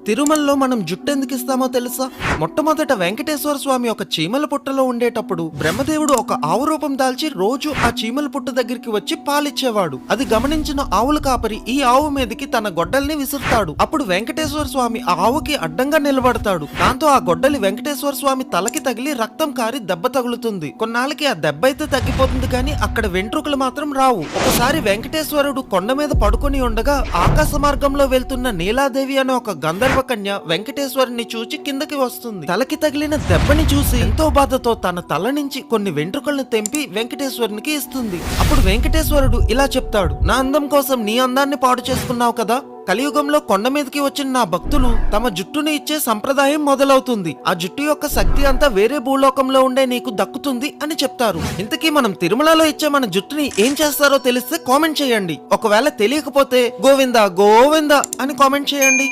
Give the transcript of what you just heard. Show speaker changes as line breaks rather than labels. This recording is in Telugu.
తిరుమలలో మనం జుట్టు ఎందుకు ఇస్తామో తెలుసా? మొట్టమొదట వెంకటేశ్వర స్వామి ఒక చీమల పుట్టలో ఉండేటప్పుడు బ్రహ్మదేవుడు ఒక ఆవు రూపం దాల్చి రోజు ఆ చీమల పుట్ట దగ్గరికి వచ్చి పాలిచ్చేవాడు. అది గమనించిన ఆవుల కాపరి ఈ ఆవు మీదకి తన గొడ్డల్ని విసురుతాడు. అప్పుడు వెంకటేశ్వర స్వామి ఆ ఆవుకి అడ్డంగా నిలబడతాడు. దాంతో ఆ గొడ్డలి వెంకటేశ్వర స్వామి తలకి తగిలి రక్తం కారి దెబ్బ తగులుతుంది. కొన్నాళ్ళకి ఆ దెబ్బ అయితే తగ్గిపోతుంది, కానీ అక్కడ వెంట్రుకలు మాత్రం రావు. ఒకసారి వెంకటేశ్వరుడు కొండ మీద పడుకొని ఉండగా ఆకాశ మార్గంలో వెళ్తున్న నీలాదేవి అనే ఒక గంధర్వ కన్య వెంకటేశ్వరుని చూచి కిందకి వస్తుంది. తలకి తగిలిన దెబ్బని చూసి ఎంతో బాధతో తన తల నుంచి కొన్ని వెంట్రుకలను తెంపి వెంకటేశ్వరునికి ఇస్తుంది. అప్పుడు వెంకటేశ్వరుడు ఇలా చెప్తాడు, నా అందం కోసం నీ అందాన్ని పాడు చేసుకున్నావు కదా, కలియుగంలో కొండ మీదకి వచ్చిన నా భక్తులు తమ జుట్టుని ఇచ్చే సంప్రదాయం మొదలవుతుంది. ఆ జుట్టు యొక్క శక్తి అంతా వేరే భూలోకంలో ఉండే నీకు దక్కుతుంది అని చెప్తారు. ఇంతకీ మనం తిరుమలలో ఇచ్చే మన జుట్టుని ఏం చేస్తారో తెలిస్తే కామెంట్ చేయండి. ఒకవేళ తెలియకపోతే గోవిందా గోవిందా అని కామెంట్ చేయండి.